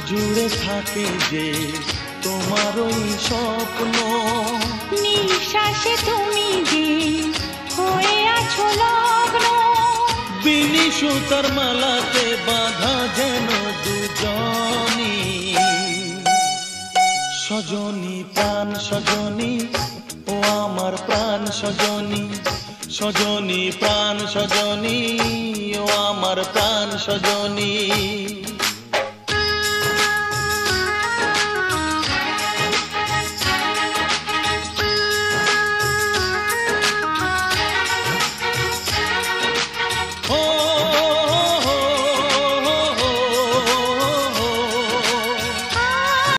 জুড়ে থাকে যে তোমার ওই স্বপ্ন, নিঃশ্বাসে তুমি যে হয়ে আছো লগ্ন, বিনি সুতার মালাতে বাঁধা যেন দুজনি। সজনী প্রাণ সজনী, ও আমার প্রাণ সজনী, সজনী প্রাণ সজনী, ও আমার প্রাণ সজনী।